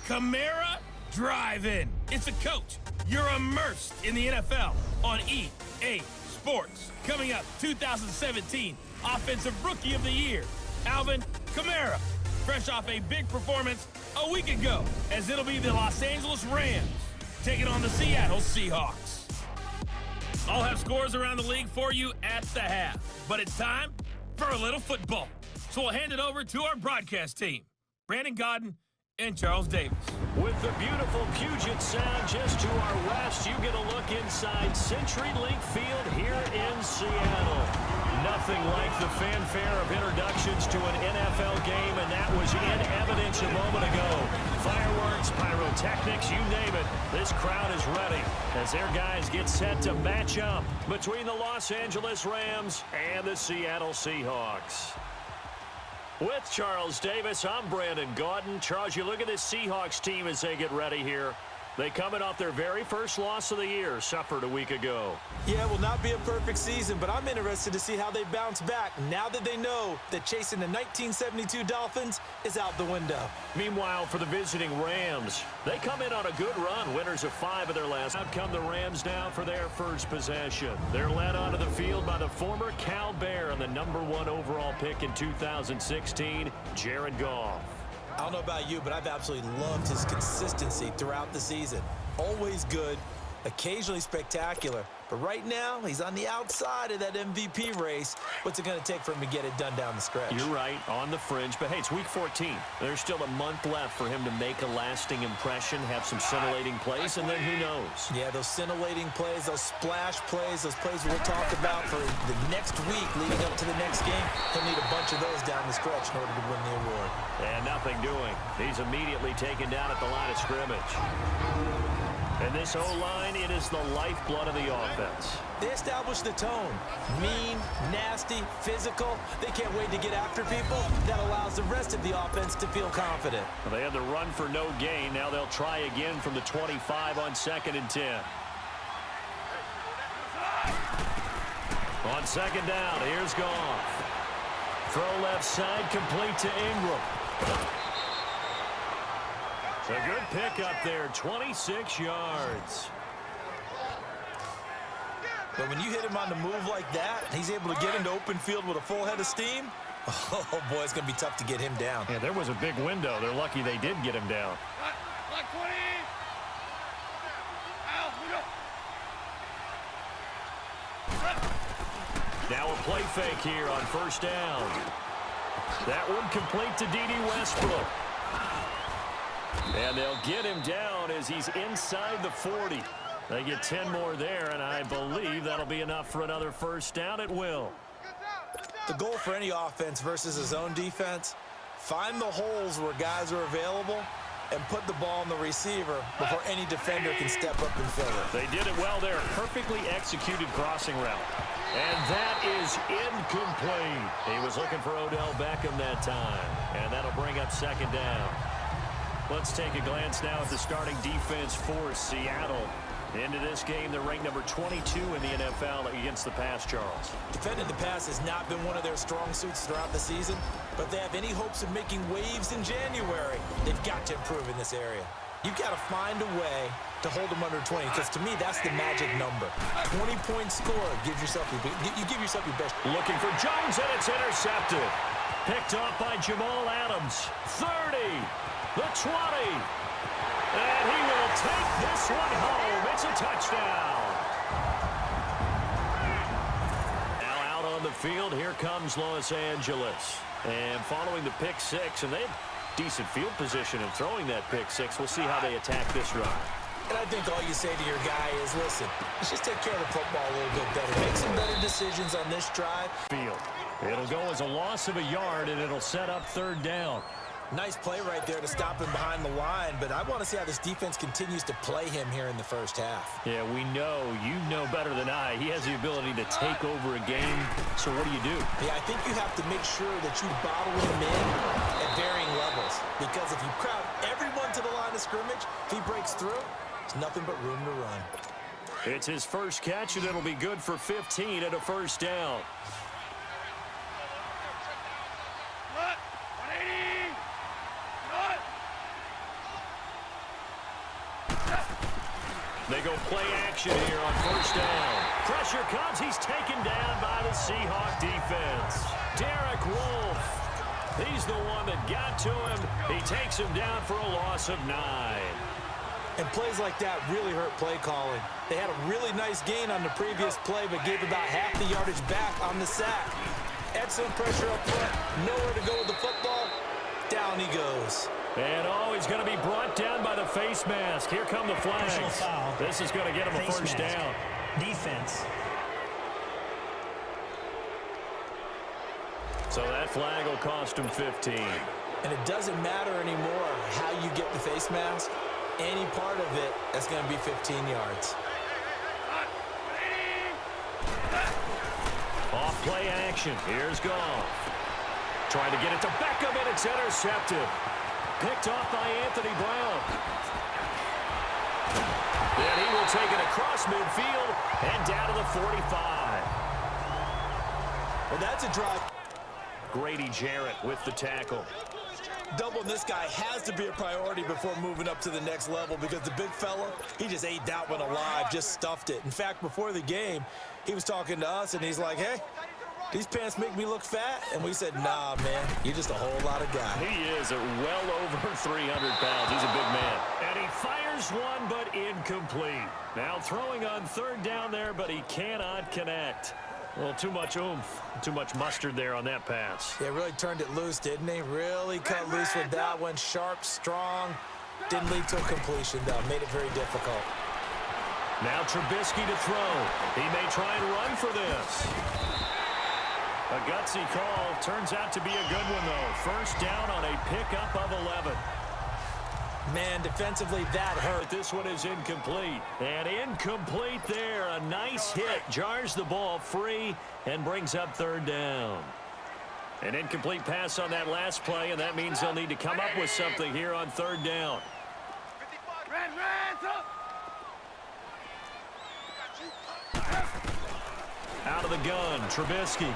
Kamara Drive-In. It's a coach. You're immersed in the NFL on EA Sports. Coming up, 2017 Offensive Rookie of the Year, Alvin Kamara. Fresh off a big performance a week ago, as it'll be the Los Angeles Rams taking on the Seattle Seahawks. I'll have scores around the league for you at the half, but it's time for a little football. So we'll hand it over to our broadcast team, Brandon Godden and Charles Davis. With the beautiful Puget Sound just to our west, you get a look inside CenturyLink Field here in Seattle. Nothing like the fanfare of introductions to an NFL game, and that was in evidence a moment ago. Fireworks, pyrotechnics, you name it. This crowd is ready as their guys get set to match up between the Los Angeles Rams and the Seattle Seahawks. With Charles Davis, I'm Brandon Gaudin. Charles, you look at this Seahawks team as they get ready here. They coming off their very first loss of the year, suffered a week ago. Yeah, it will not be a perfect season, but I'm interested to see how they bounce back now that they know that chasing the 1972 Dolphins is out the window. Meanwhile, for the visiting Rams, they come in on a good run, winners of 5 of their last. Out come the Rams now for their first possession. They're led onto the field by the former Cal Bear and the #1 overall pick in 2016, Jared Goff. I don't know about you, but I've absolutely loved his consistency throughout the season. Always good, occasionally spectacular. But right now, he's on the outside of that MVP race. What's it going to take for him to get it done down the stretch? You're right, on the fringe. But, hey, it's week 14. There's still a month left for him to make a lasting impression, have some scintillating plays, and then who knows? Yeah, those scintillating plays, those splash plays, those plays we'll talk about for the next week leading up to the next game. He'll need a bunch of those down the stretch in order to win the award. And nothing doing. He's immediately taken down at the line of scrimmage. And this O-line, it is the lifeblood of the offense. They establish the tone. Mean, nasty, physical. They can't wait to get after people. That allows the rest of the offense to feel confident. Well, they had the run for no gain. Now they'll try again from the 25 on 2nd and 10. On 2nd down, here's Goff. Throw left side, complete to Ingram. It's a good pick up there, 26 yards. But when you hit him on the move like that, he's able to get into open field with a full head of steam. Oh, boy, it's going to be tough to get him down. Yeah, there was a big window. They're lucky they did get him down. Now a play fake here on 1st down. That one complete to D.D. Westbrook. And they'll get him down as he's inside the 40. They get 10 more there, and I believe that'll be enough for another 1st down at will. The goal for any offense versus his own defense, find the holes where guys are available and put the ball on the receiver before any defender can step up and fill it. They did it well there. Perfectly executed crossing route. And that is incomplete. He was looking for Odell Beckham that time. And that'll bring up 2nd down. Let's take a glance now at the starting defense for Seattle. Into this game, they're ranked number 22 in the NFL against the pass, Charles. Defending the pass has not been one of their strong suits throughout the season, but they have any hopes of making waves in January. They've got to improve in this area. You've got to find a way to hold them under 20, because to me, that's the magic number. 20-point score gives yourself you give yourself your best. Looking for Jones, and it's intercepted. Picked off by Jamal Adams. 30. The 20. And he will take this one home. It's a touchdown. Now out on the field, here comes Los Angeles. And following the pick 6, and they have decent field position in throwing that pick 6. We'll see how they attack this run. And I think all you say to your guy is, listen, let's just take care of the football a little bit better. Make some better decisions on this drive. Field. It'll go as a loss of a yard, and it'll set up 3rd down. Nice play right there to stop him behind the line, but I want to see how this defense continues to play him here in the 1st half. Yeah, we know. You know better than I. He has the ability to take over a game. So what do you do? Yeah, I think you have to make sure that you bottle him in at varying levels, because if you crowd everyone to the line of scrimmage, if he breaks through, there's nothing but room to run. It's his first catch, and it'll be good for 15 at a 1st down. They go play action here on first down. Pressure comes. He's taken down by the Seahawk defense. Derek Wolfe. He's the one that got to him. He takes him down for a loss of 9. And plays like that really hurt play calling. They had a really nice gain on the previous play, but gave about half the yardage back on the sack. Excellent pressure up front. Nowhere to go with the football. Down he goes. And he's going to be brought down by the face mask. Here come the flags. This is going to get him a first down. Defense. So that flag will cost him 15. And it doesn't matter anymore how you get the face mask. Any part of it, that's going to be 15 yards. Off play action. Here's Goff. Trying to get it to Beckham, and it's intercepted. Picked off by Anthony Brown. Then he will take it across midfield and down to the 45. Well, that's a drive. Grady Jarrett with the tackle. Doubling this guy has to be a priority before moving up to the next level because the big fella, he just ate that one alive, just stuffed it. In fact, before the game, he was talking to us, and he's like, hey, these pants make me look fat. And we said, nah, man, you're just a whole lot of guy. He is well over 300 pounds. He's a big man. And he fires one, but incomplete. Now throwing on third down there, but he cannot connect. Well, too much oomph, too much mustard there on that pass. Yeah, really turned it loose, didn't he? Really cut loose with that one. Sharp, strong. Didn't lead to a completion, though. Made it very difficult. Now Trubisky to throw. He may try and run for this. A gutsy call. Turns out to be a good one, though. First down on a pickup of 11. Man, defensively, that hurt. This one is incomplete. And incomplete there. A nice hit. Jars the ball free and brings up third down. An incomplete pass on that last play, and that means they'll need to come up with something here on third down. Out of the gun, Trubisky.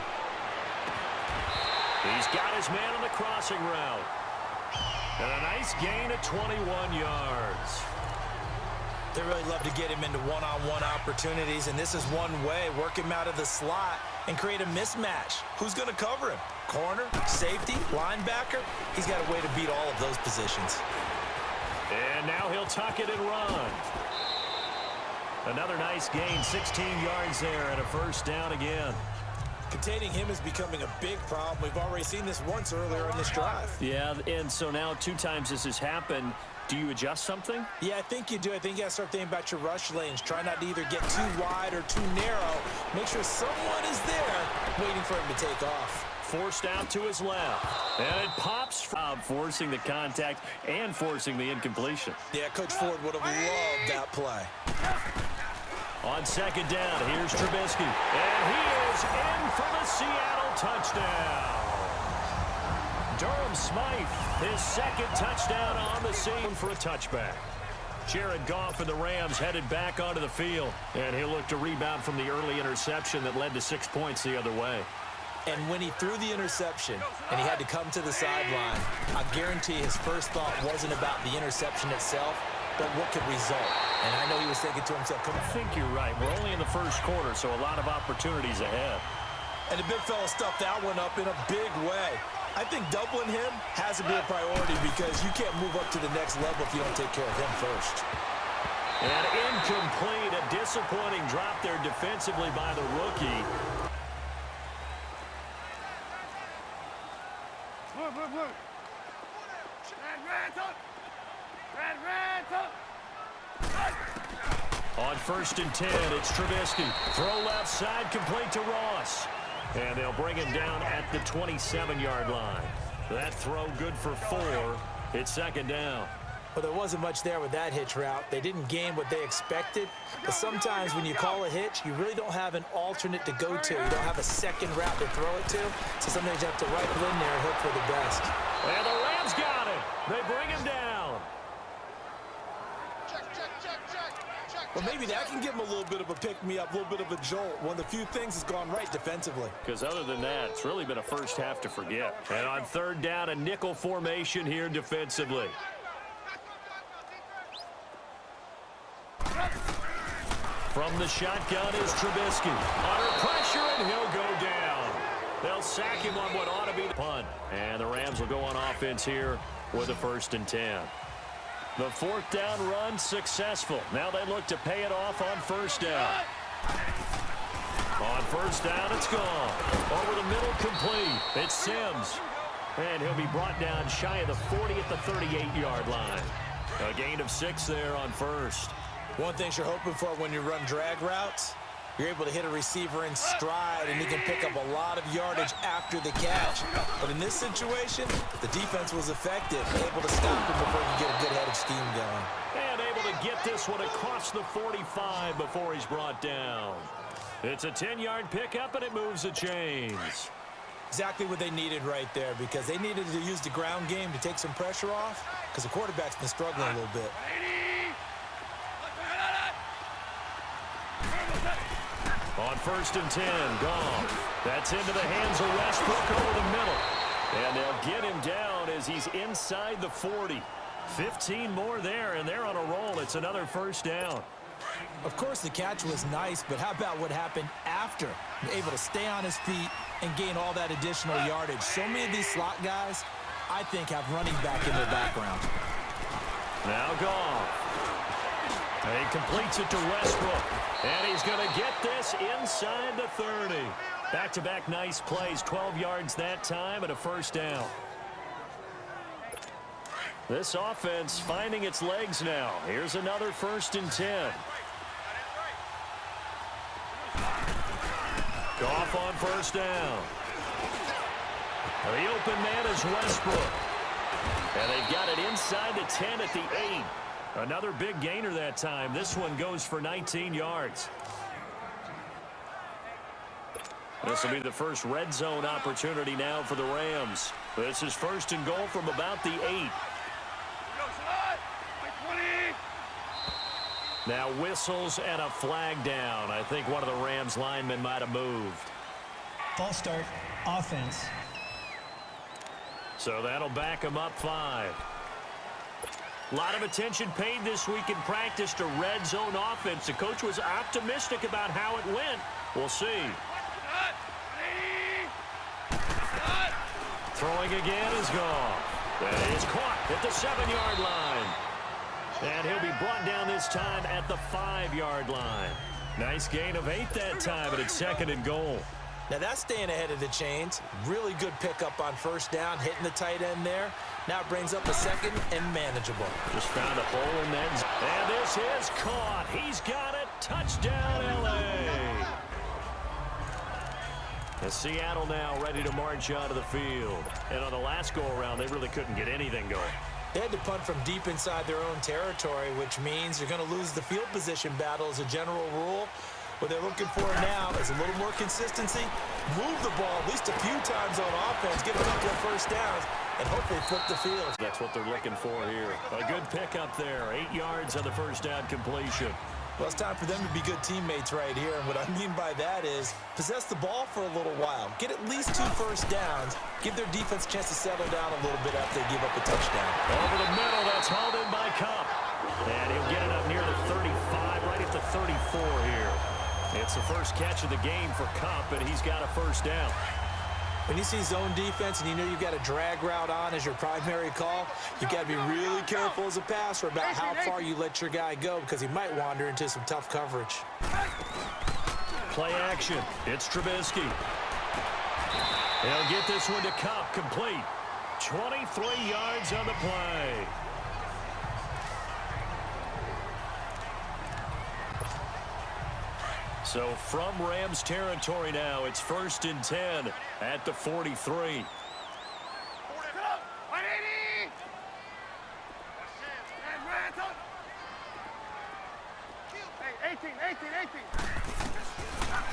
He's got his man on the crossing route. And a nice gain of 21 yards. They really love to get him into one-on-one opportunities, and this is one way. Work him out of the slot and create a mismatch. Who's going to cover him? Corner, safety, linebacker? He's got a way to beat all of those positions. And now he'll tuck it and run. Another nice gain, 16 yards there, and a first down again. Containing him is becoming a big problem. We've already seen this once earlier in this drive. Yeah, and so now 2 times this has happened. Do you adjust something? Yeah, I think you do. I think you got to start thinking about your rush lanes. Try not to either get too wide or too narrow. Make sure someone is there waiting for him to take off. Forced out to his left. And it pops, forcing the contact and forcing the incompletion. Yeah, Coach Ford would have loved that play. On second down, here's Trubisky. And he is in for the Seattle touchdown. Durham Smythe, his second touchdown on the scene for a touchback. Jared Goff and the Rams headed back onto the field. And he'll look to rebound from the early interception that led to 6 points the other way. And when he threw the interception and he had to come to the sideline, I guarantee his first thought wasn't about the interception itself, but what could result. And I know he was thinking to himself, I think you're right. We're only in the first quarter, so a lot of opportunities ahead. And the big fella stuffed that one up in a big way. I think doubling him has to be a priority because you can't move up to the next level if you don't take care of him first. And incomplete, a disappointing drop there defensively by the rookie. On first and 10, it's Trubisky. Throw left side, complete to Ross. And they'll bring him down at the 27-yard line. That throw good for 4. It's second down. Well, there wasn't much there with that hitch route. They didn't gain what they expected. But sometimes when you call a hitch, you really don't have an alternate to go to. You don't have a second route to throw it to. So sometimes you have to rifle in there and hope for the best. And the Rams got it. They bring him down. Well, maybe that can give him a little bit of a pick-me-up, a little bit of a jolt. One of the few things that's gone right defensively. Because other than that, it's really been a first half to forget. And on third down, a nickel formation here defensively. From the shotgun is Trubisky. Under pressure, and he'll go down. They'll sack him on what ought to be the punt. And the Rams will go on offense here with a 1st and 10. The 4th down run successful. Now they look to pay it off on 1st down. On 1st down, it's gone. Over the middle, complete. It's Sims. And he'll be brought down shy of the 40 at the 38-yard line. A gain of 6 there on 1st. One thing you're hoping for when you run drag routes, you're able to hit a receiver in stride, and he can pick up a lot of yardage after the catch. But in this situation, the defense was effective, able to stop him before you get a good head of steam going. And able to get this one across the 45 before he's brought down. It's a 10-yard pickup, and it moves the chains. Exactly what they needed right there, because they needed to use the ground game to take some pressure off, because the quarterback's been struggling a little bit. On 1st and 10, Goff. That's into the hands of Westbrook over the middle. And they'll get him down as he's inside the 40. 15 more there, and they're on a roll. It's another 1st down. Of course, the catch was nice, but how about what happened after? Able to stay on his feet and gain all that additional yardage. So many of these slot guys, I think, have running back in their background. Now Goff. And he completes it to Westbrook. And he's going to get this inside the 30. Back-to-back nice plays, 12 yards that time and a 1st down. This offense finding its legs now. Here's another 1st and 10. Goff on 1st down. The open man is Westbrook. And they've got it inside the 10 at the 8. Another big gainer that time. This one goes for 19 yards. This will be the first red zone opportunity now for the Rams. This is 1st and goal from about the 8. Now whistles and a flag down. I think one of the Rams linemen might have moved. False start, offense. So that'll back him up 5. A lot of attention paid this week in practice to red zone offense. The coach was optimistic about how it went. We'll see. Throwing again is gone. That is caught at the 7-yard line. And he'll be brought down this time at the 5-yard line. Nice gain of 8 that time, but it's 2nd and goal. Now that's staying ahead of the chains. Really good pickup on 1st down, hitting the tight end there. Now it brings up a 2nd and manageable. Just found a hole in that. And this is caught. He's got it. Touchdown, L.A. And Seattle now ready to march onto the field. And on the last go-around, they really couldn't get anything going. They had to punt from deep inside their own territory, which means you're going to lose the field position battle as a general rule. What they're looking for now is a little more consistency, move the ball at least a few times on offense, get a couple of 1st downs, and hopefully flip the field. That's what they're looking for here. A good pickup there. 8 yards on the 1st down completion. Well, it's time for them to be good teammates right here, and what I mean by that is possess the ball for a little while. Get at least 2 1st downs. Give their defense a chance to settle down a little bit after they give up a touchdown. Over the middle, that's hauled in by Cup. And he'll get it up near the 35, right at the 34 here. It's the first catch of the game for Cup, and he's got a 1st down. When you see zone defense and you know you've got a drag route on as your primary call, you've got to be really careful as a passer about how far you let your guy go because he might wander into some tough coverage. Play action. It's Trubisky. He'll get this one to Cup, complete. 23 yards on the play. So from Rams territory now, it's 1st and 10 at the 43.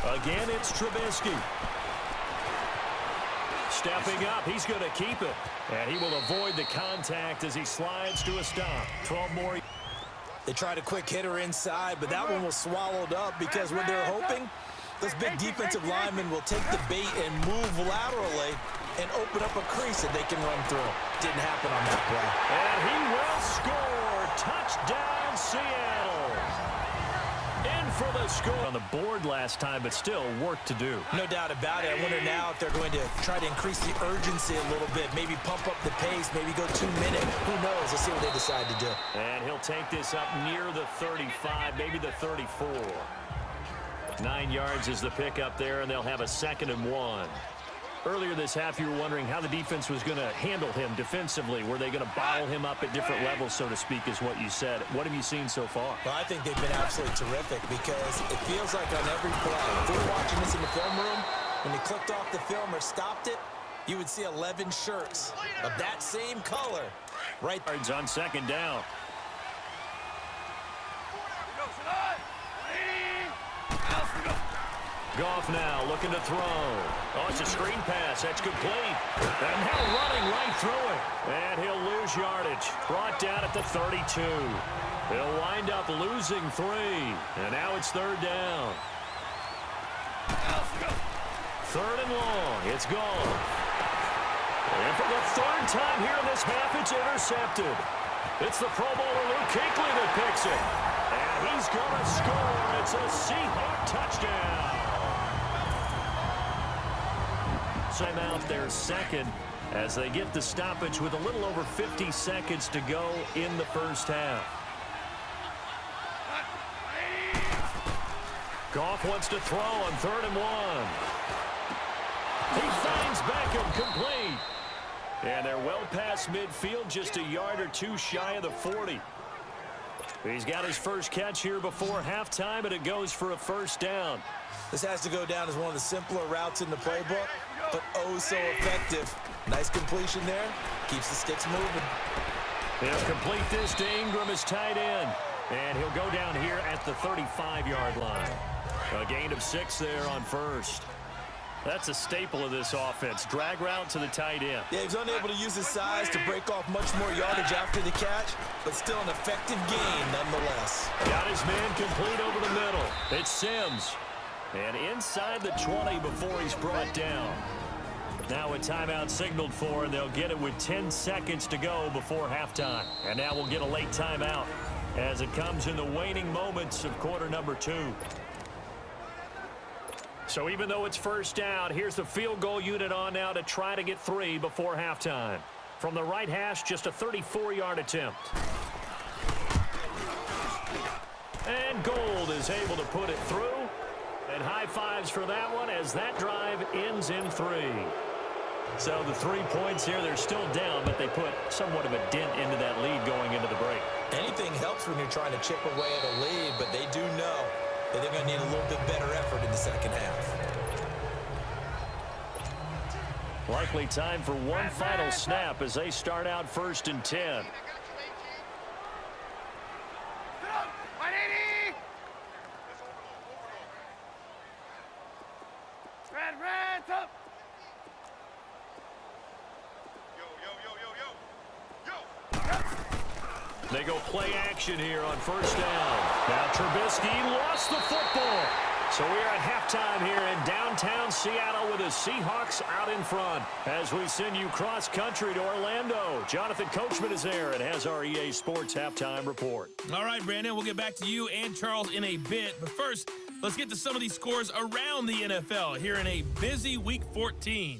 Again, it's Trubisky. Stepping up, he's going to keep it. And he will avoid the contact as he slides to a stop. 12 more. They tried a quick hitter inside, but that one was swallowed up because what they're hoping, those big defensive linemen will take the bait and move laterally and open up a crease that they can run through. Didn't happen on that play. And he will score. Touchdown, Seattle. In for the board last time, but still work to do. No doubt about it. I wonder now if they're going to try to increase the urgency a little bit, maybe pump up the pace, maybe go 2 minutes. Who knows? Let's see what they decide to do. And he'll take this up near the 35, maybe the 34. 9 yards is the pickup there, and they'll have a 2nd and 1. Earlier this half, you were wondering how the defense was going to handle him defensively. Were they going to bottle him up at different levels, so to speak, is what you said. What have you seen so far? Well, I think they've been absolutely terrific because it feels like on every play, if we were watching this in the film room, when they clicked off the film or stopped it, you would see 11 shirts of that same color right there. On 2nd down. Goff now looking to throw. Oh, it's a screen pass. That's complete. And now running right through it. And he'll lose yardage. Brought down at the 32. He'll wind up losing 3. And now it's 3rd down. 3rd and long. It's gone. And for the 3rd time here in this half, it's intercepted. It's the Pro Bowler Luke Kuechly that picks it. And he's going to score. It's a Seahawk touchdown. Time out their 2nd as they get the stoppage with a little over 50 seconds to go in the first half. Goff wants to throw on 3rd and 1. He finds Beckham complete. And they're well past midfield, just a yard or 2 shy of the 40. He's got his first catch here before halftime, and it goes for a 1st down. This has to go down as one of the simpler routes in the playbook, but oh so effective. Nice completion there. Keeps the sticks moving. He'll complete this to Ingram as tight end. And he'll go down here at the 35-yard line. A gain of 6 there on 1st. That's a staple of this offense. Drag route to the tight end. Yeah, he's unable to use his size to break off much more yardage after the catch, but still an effective gain nonetheless. Got his man complete over the middle. It's Sims. And inside the 20 before he's brought down. Now a timeout signaled for, and they'll get it with 10 seconds to go before halftime. And now we'll get a late timeout as it comes in the waning moments of quarter number 2. So even though it's 1st down, here's the field goal unit on now to try to get 3 before halftime. From the right hash, just a 34-yard attempt. And Gold is able to put it through. And high fives for that one as that drive ends in 3. So the 3 points here, they're still down, but they put somewhat of a dent into that lead going into the break. Anything helps when you're trying to chip away at a lead, but they do know that they're going to need a little bit better effort in the 2nd half. Likely time for one final snap as they start out 1st and 10. They go play action here on 1st down. Now Trubisky lost the football. So we are at halftime here in downtown Seattle with the Seahawks out in front. As we send you cross-country to Orlando, Jonathan Coachman is there and has our EA Sports halftime report. All right, Brandon, we'll get back to you and Charles in a bit. But first, let's get to some of these scores around the NFL here in a busy Week 14.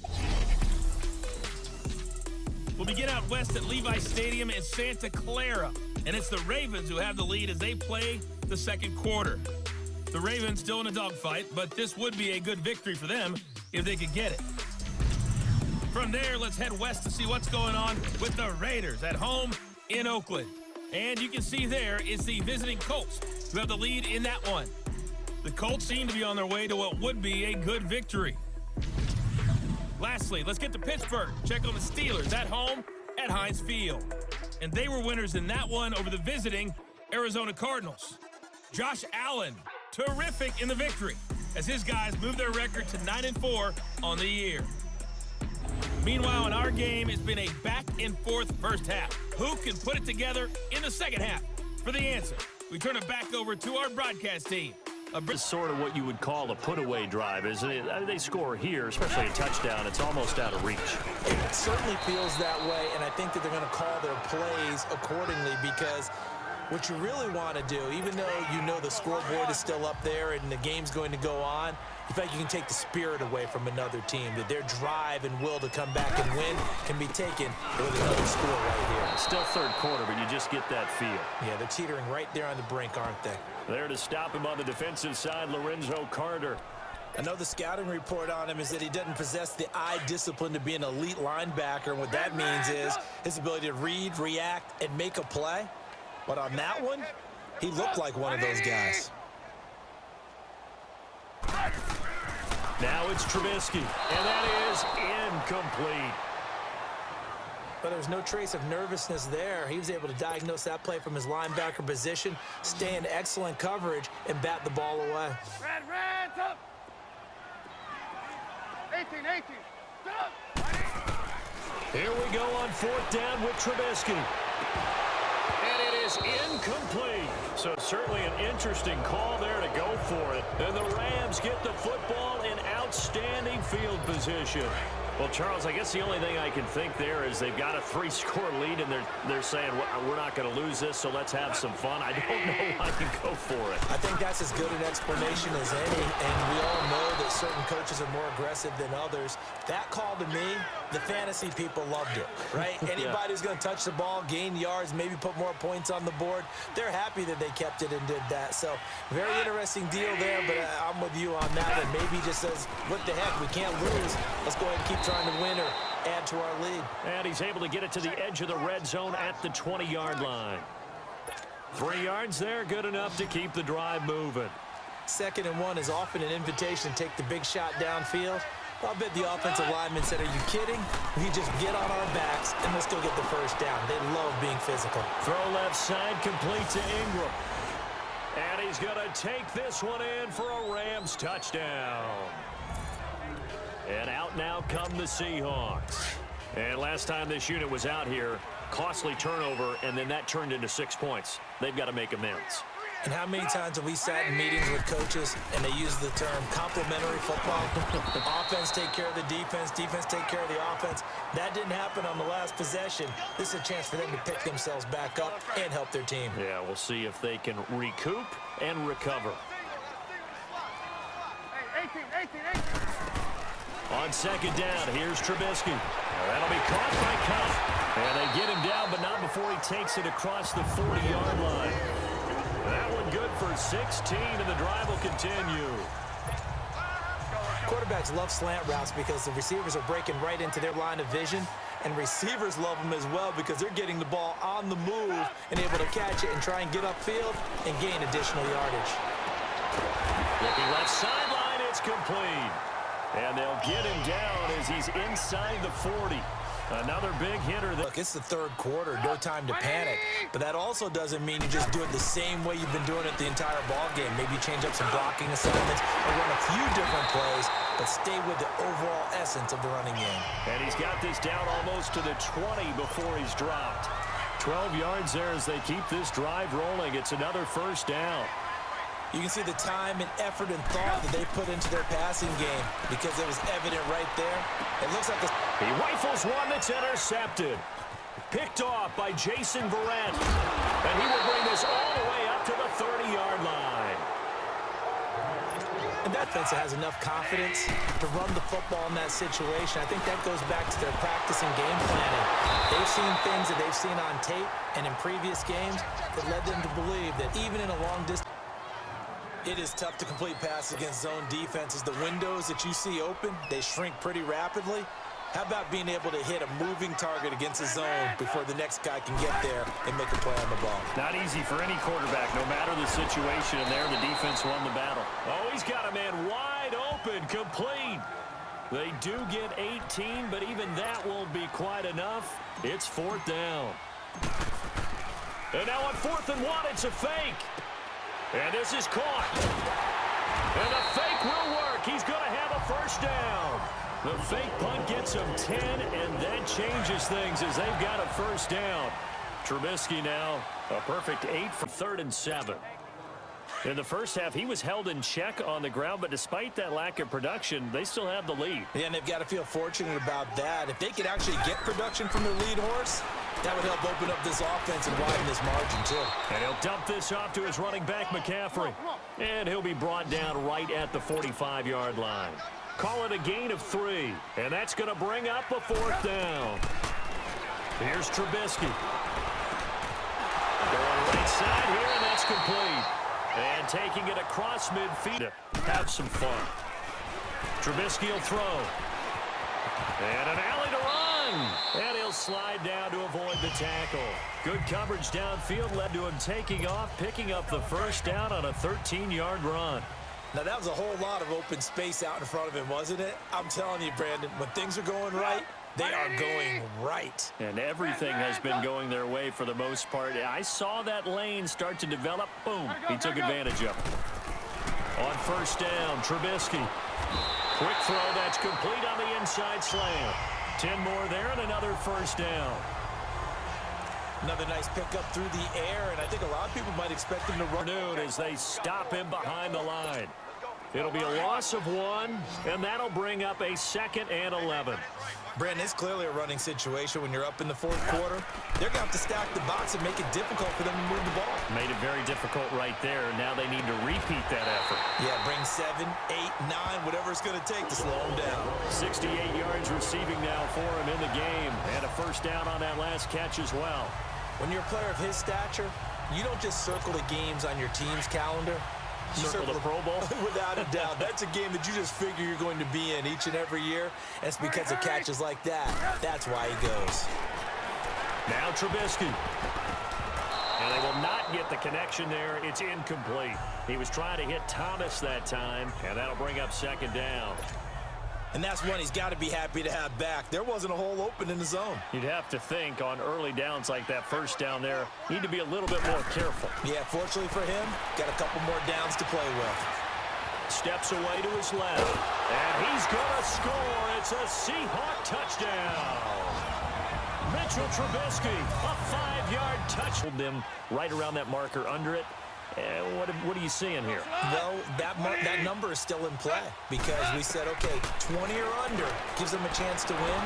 We'll begin out west at Levi Stadium in Santa Clara. And it's the Ravens who have the lead as they play the 2nd quarter. The Ravens still in a dogfight, but this would be a good victory for them if they could get it. From there, let's head west to see what's going on with the Raiders at home in Oakland. And you can see there it's the visiting Colts who have the lead in that one. The Colts seem to be on their way to what would be a good victory. Lastly, let's get to Pittsburgh. Check on the Steelers at home at Heinz Field. And they were winners in that one over the visiting Arizona Cardinals. Josh Allen, terrific in the victory as his guys move their record to 9-4 on the year. Meanwhile, in our game, it's been a back-and-forth first half. Who can put it together in the 2nd half? For the answer, we turn it back over to our broadcast team. It's sort of what you would call a put-away drive, isn't it? I mean, they score here, especially a touchdown. It's almost out of reach. It certainly feels that way, and I think that they're going to call their plays accordingly because What you really want to do, even though you know the scoreboard is still up there and the game's going to go on, you feel like you can take the spirit away from another team, that their drive and will to come back and win can be taken with another score right here. Still third quarter, but you just get that feel. Yeah, they're teetering right there on the brink, aren't they? There to stop him on the defensive side, Lorenzo Carter. Another scouting report on him is that he doesn't possess the eye discipline to be an elite linebacker. And what that means is his ability to read, react, and make a play. But on that one, he looked like one of those guys. Now it's Trubisky, and that is incomplete. But there was no trace of nervousness there. He was able to diagnose that play from his linebacker position, stay in excellent coverage, and bat the ball away. Red, up. 18. Here we go on fourth down with Trubisky. And it is incomplete. So certainly an interesting call there to go for it. And the Rams get the football in outstanding field position. Well, Charles, I guess the only thing I can think there is they've got a 3-score lead, and they're saying, we're not going to lose this, so let's have some fun. I don't know why you go for it. I think that's as good an explanation as any, and we all know that certain coaches are more aggressive than others. That call to me, the fantasy people loved it, right? Anybody who's going to touch the ball, gain yards, maybe put more points on the board, they're happy that they kept it and did that. So very interesting deal there, but I'm with you on that. And maybe he just says, what the heck, we can't lose. Let's go ahead and keep trying to win or add to our lead. And he's able to get it to the edge of the red zone at the 20-yard line. 3 yards there, good enough to keep the drive moving. 2nd and 1 is often an invitation to take the big shot downfield. I'll bet the offensive lineman said, are you kidding? We just get on our backs and let's go get the first down. They love being physical. Throw left side, complete to Ingram. And he's going to take this one in for a Rams touchdown. And out now come the Seahawks. And last time this unit was out here, costly turnover, and then that turned into 6 points. They've got to make amends. And how many times have we sat in meetings with coaches and they use the term complementary football? Offense take care of the defense, defense take care of the offense. That didn't happen on the last possession. This is a chance for them to pick themselves back up and help their team. Yeah, we'll see if they can recoup and recover. Hey, 18. On 2nd down, here's Trubisky. That'll be caught by Cup. And they get him down, but not before he takes it across the 40-yard line. That one good for 16, and the drive will continue. Quarterbacks love slant routes because the receivers are breaking right into their line of vision, and receivers love them as well because they're getting the ball on the move and able to catch it and try and get upfield and gain additional yardage. Looking left sideline, it's complete. And they'll get him down as he's inside the 40. Another big hitter. Look, it's the 3rd quarter, no time to panic. But that also doesn't mean you just do it the same way you've been doing it the entire ball game. Maybe change up some blocking assignments or run a few different plays, but stay with the overall essence of the running game. And he's got this down almost to the 20 before he's dropped. 12 yards there as they keep this drive rolling. It's another first down. You can see the time and effort and thought that they put into their passing game because it was evident right there. It looks like he rifles one that's intercepted. Picked off by Jason Verrett. And he will bring this all the way up to the 30-yard line. And that defense has enough confidence to run the football in that situation. I think that goes back to their practice and game planning. They've seen things that they've seen on tape and in previous games that led them to believe that even in a long distance, it is tough to complete passes against zone defenses. The windows that you see open, they shrink pretty rapidly. How about being able to hit a moving target against a zone before the next guy can get there and make a play on the ball? Not easy for any quarterback, no matter the situation, and there the defense won the battle. Oh, he's got a man wide open, complete. They do get 18, but even that won't be quite enough. It's 4th down. And now on 4th and 1, it's a fake. And this is caught. And the fake will work. He's going to have a first down. The fake punt gets him 10, and that changes things as they've got a first down. Trubisky now a perfect 8 for 3rd and 7. In the first half, he was held in check on the ground, but despite that lack of production, they still have the lead. Yeah, and they've got to feel fortunate about that. If they could actually get production from their lead horse, That would help open up this offense and widen this margin, too. And he'll dump this off to his running back, McCaffrey. And he'll be brought down right at the 45-yard line. Call it a gain of 3. And that's going to bring up a 4th down. Here's Trubisky. Going right side here, and that's complete. And taking it across midfield. Have some fun. Trubisky will throw. And an alley to run. And he'll slide down to avoid the tackle. Good coverage downfield led to him taking off, picking up the 1st down on a 13-yard run. Now, that was a whole lot of open space out in front of him, wasn't it? I'm telling you, Brandon, when things are going right, they are going right. And everything has been going their way for the most part. I saw that lane start to develop. Boom. He took advantage of it. On 1st down, Trubisky. Quick throw, that's complete on the inside slant. 10 more there and another 1st down. Another nice pickup through the air, and I think a lot of people might expect him to run. As they stop him behind the line. It'll be a loss of 1, and that'll bring up a 2nd and 11. Brandon, it's clearly a running situation when you're up in the 4th quarter. They're going to have to stack the box and make it difficult for them to move the ball. Made it very difficult right there. Now they need to repeat that effort. Yeah, bring 7, 8, 9, whatever it's going to take to slow him down. 68 yards receiving now for him in the game, and a 1st down on that last catch as well. When you're a player of his stature, you don't just circle the games on your team's calendar. You circle the Pro Bowl? Without a doubt. That's a game that you just figure you're going to be in each and every year. And it's because of catches like that. That's why he goes. Now Trubisky. And they will not get the connection there. It's incomplete. He was trying to hit Thomas that time, and that'll bring up 2nd down. And that's one he's got to be happy to have back. There wasn't a hole open in the zone. You'd have to think on early downs like that 1st down there, need to be a little bit more careful. Yeah, fortunately for him, got a couple more downs to play with. Steps away to his left. And he's going to score. It's a Seahawk touchdown. Mitchell Trubisky, a 5-yard touch. Them right around that marker under it. What are you seeing here? Well, that number is still in play because we said, okay, 20 or under gives them a chance to win.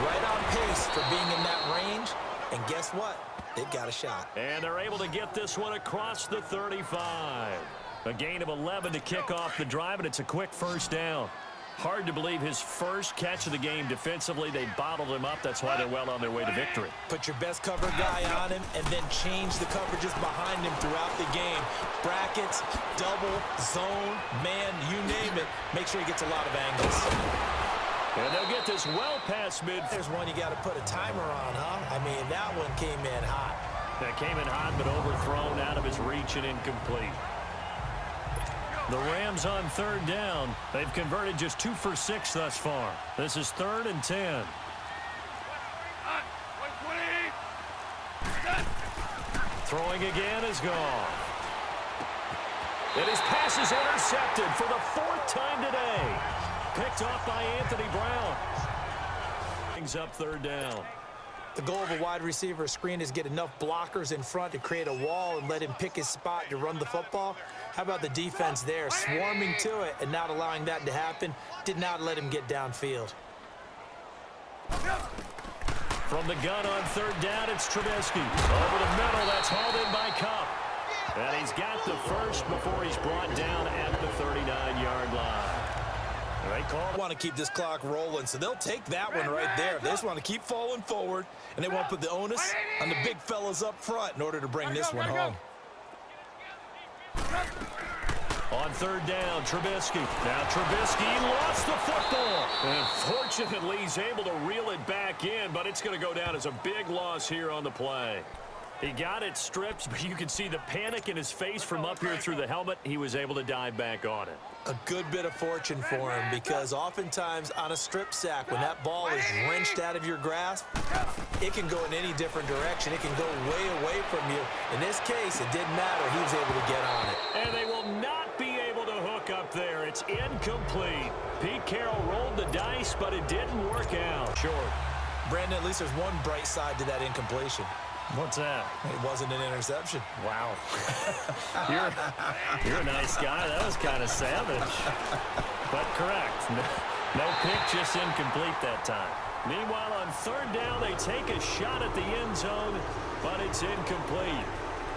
Right on pace for being in that range. And guess what? They've got a shot. And they're able to get this one across the 35. A gain of 11 to kick off the drive, and it's a quick 1st down. Hard to believe his first catch of the game defensively. They bottled him up. That's why they're well on their way to victory. Put your best cover guy on him and then change the coverages behind him throughout the game. Brackets, double, zone, man, you name it. Make sure he gets a lot of angles. And they'll get this well past mid. There's one you got to put a timer on, huh? I mean, that one came in hot. That came in hot, but overthrown out of his reach and incomplete. The Rams on 3rd down. They've converted just 2 for 6 thus far. This is 3rd and 10. Throwing again is gone. And his pass is intercepted for the 4th time today. Picked off by Anthony Brown. Brings up 3rd down. The goal of a wide receiver screen is get enough blockers in front to create a wall and let him pick his spot to run the football. How about the defense there, swarming to it and not allowing that to happen? Did not let him get downfield. From the gun on 3rd down, it's Trubisky. Over the middle, that's hauled in by Cup. And he's got the first before he's brought down at the 39-yard line. They want to keep this clock rolling, so they'll take that one right there. They just want to keep falling forward, and they want to put the onus on the big fellas up front in order to bring this one home. On 3rd down, Trubisky. Now Trubisky lost the football. And fortunately, he's able to reel it back in, but it's going to go down as a big loss here on the play. He got it stripped, but you can see the panic in his face from up here through the helmet. He was able to dive back on it. A good bit of fortune for him because oftentimes on a strip sack, when that ball is wrenched out of your grasp, it can go in any different direction. It can go way away from you. In this case, it didn't matter. He was able to get on it. And they will not be able to hook up there. It's incomplete. Pete Carroll rolled the dice, but it didn't work out. Short. Brandon, at least there's one bright side to that incompletion. What's that? It wasn't an interception. Wow. You're a nice guy. That was kind of savage. But correct. No pick, just incomplete that time. Meanwhile, on third down, they take a shot at the end zone, but it's incomplete.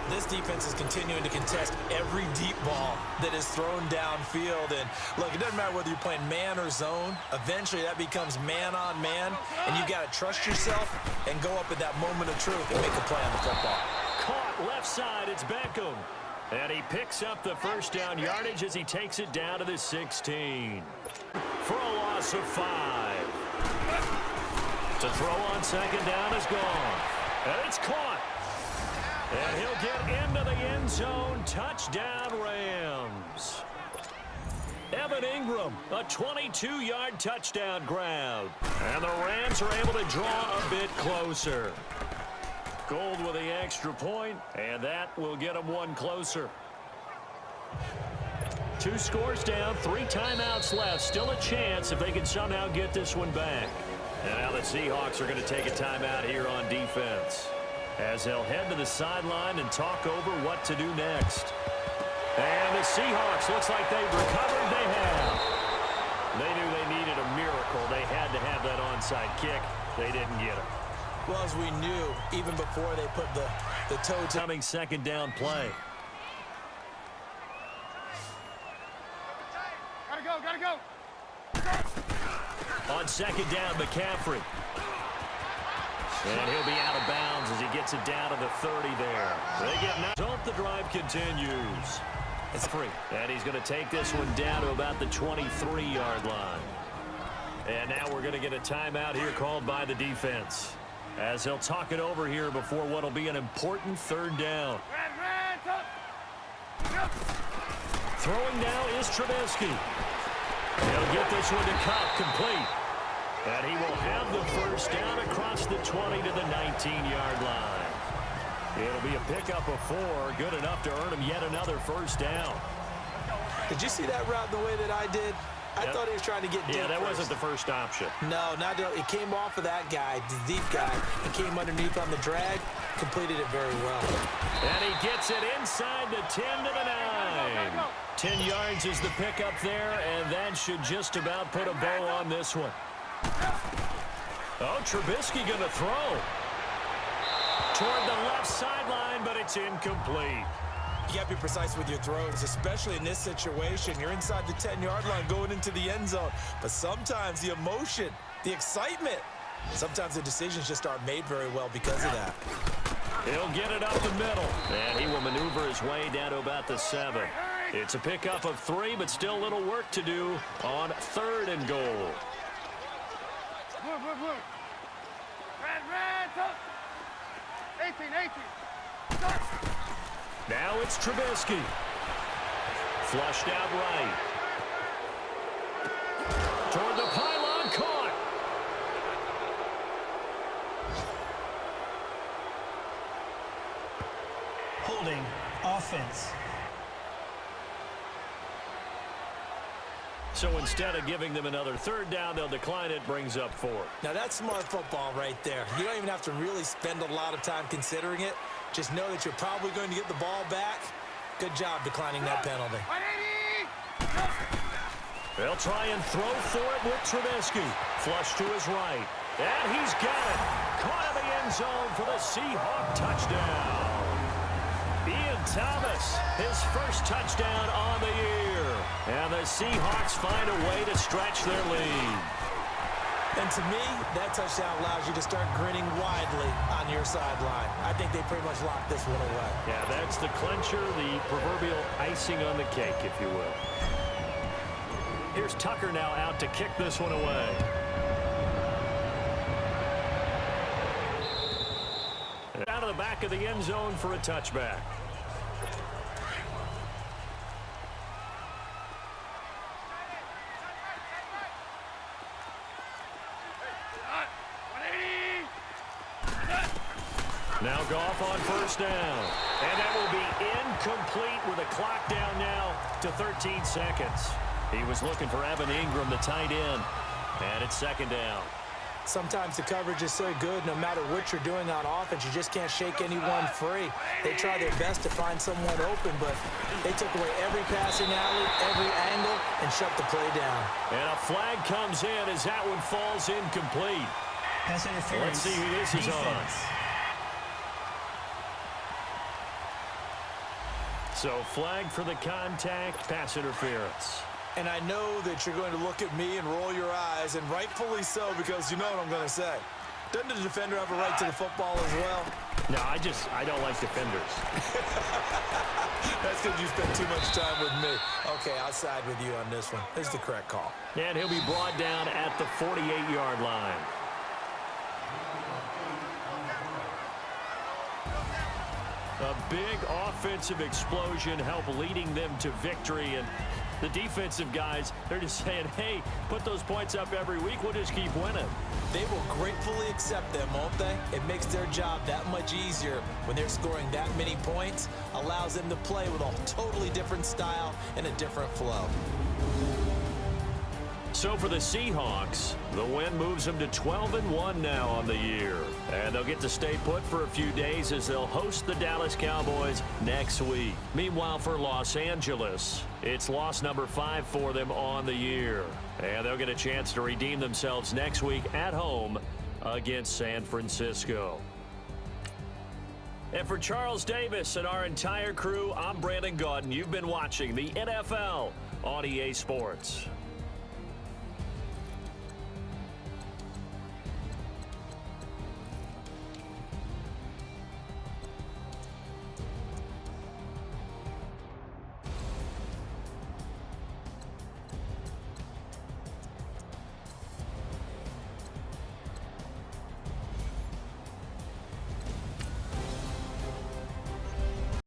This defense is continuing to contest every deep ball that is thrown downfield. And look, it doesn't matter whether you're playing man or zone. Eventually, that becomes man on man, and you got to trust yourself and go up at that moment of truth and make a play on the football. Caught left side, it's Beckham. And he picks up the first down yardage as he takes it down to the 16. For a loss of 5. To throw on second down is gone. And it's caught. And he'll get into the end zone. Touchdown, Rams. Evan Ingram, a 22-yard touchdown grab. And the Rams are able to draw a bit closer. Gold with the extra point, and that will get them one closer. 2 scores down, 3 timeouts left. Still a chance if they can somehow get this one back. And now the Seahawks are going to take a timeout here on defense, as they'll head to the sideline and talk over what to do next. And the Seahawks, looks like they've recovered. They have. They knew they needed a miracle. They had to have that onside kick. They didn't get it. Well, as we knew, even before they put the toe to... Coming second down play. Gotta go. On second down, McCaffrey. And he'll be out of bounds as he gets it down to the 30 there. They get knocked. Don't the drive continues. It's free. And he's going to take this one down to about the 23-yard line. And now we're going to get a timeout here called by the defense, as they'll talk it over here before what will be an important third down. Throwing now is Trubisky. He'll get this one to Cup, complete. And he will have the first down across the 20 to the 19-yard line. It'll be a pickup of 4, good enough to earn him yet another first down. Did you see that route the way that I did? I thought he was trying to get deep. Yeah, that first. wasn't the first option. No, not it came off of that guy, the deep guy, and came underneath on the drag, completed it very well. And he gets it inside the 10 to the 9. 10 yards is the pickup there, and that should just about put a bow on this one. Oh, Trubisky going to throw toward the left sideline, but it's incomplete. You got to be precise with your throws, especially in this situation. You're inside the 10-yard line going into the end zone. But sometimes the emotion, the excitement, sometimes the decisions just aren't made very well because of that. He'll get it up the middle, and he will maneuver his way down to about the 7. It's a pickup of 3, but still a little work to do on 3rd and goal. Red, up. 18. Start. Now it's Trubisky. Flushed out right. Toward the pylon, caught. Holding offense. So instead of giving them another third down, they'll decline it, brings up 4. Now that's smart football right there. You don't even have to really spend a lot of time considering it. Just know that you're probably going to get the ball back. Good job declining that penalty. 180. They'll try and throw for it with Trubisky. Flush to his right. And he's got it. Caught in the end zone for the Seahawk touchdown. Ian Thomas, his first touchdown on the year. And the Seahawks find a way to stretch their lead. And to me, that touchdown allows you to start grinning widely on your sideline. I think they pretty much locked this one away. Yeah, that's the clincher, the proverbial icing on the cake, if you will. Here's Tucker now out to kick this one away. Out of the back of the end zone for a touchback. Now Goff on first down. And that will be incomplete with a clock down now to 13 seconds. He was looking for Evan Ingram, the tight end. And it's second down. Sometimes the coverage is so good, no matter what you're doing on offense, you just can't shake anyone free. They try their best to find someone open, but they took away every passing alley, every angle, and shut the play down. And a flag comes in as that one falls incomplete. Pass interference. Let's see who this is on. Defense. So flag for the contact, pass interference. And I know that you're going to look at me and roll your eyes, and rightfully so, because you know what I'm going to say. Doesn't the defender have a right to the football as well? No, I don't like defenders. That's because you spend too much time with me. Okay, I'll side with you on this one. This is the correct call. And he'll be brought down at the 48-yard line. A big offensive explosion helped leading them to victory. And the defensive guys, they're just saying, hey, put those points up every week. We'll just keep winning. They will gratefully accept them, won't they? It makes their job that much easier when they're scoring that many points. Allows them to play with a totally different style and a different flow. So for the Seahawks, the win moves them to 12-1 now on the year. And they'll get to stay put for a few days as they'll host the Dallas Cowboys next week. Meanwhile, for Los Angeles, it's loss number 5 for them on the year. And they'll get a chance to redeem themselves next week at home against San Francisco. And for Charles Davis and our entire crew, I'm Brandon Gaudin. You've been watching the NFL on EA Sports.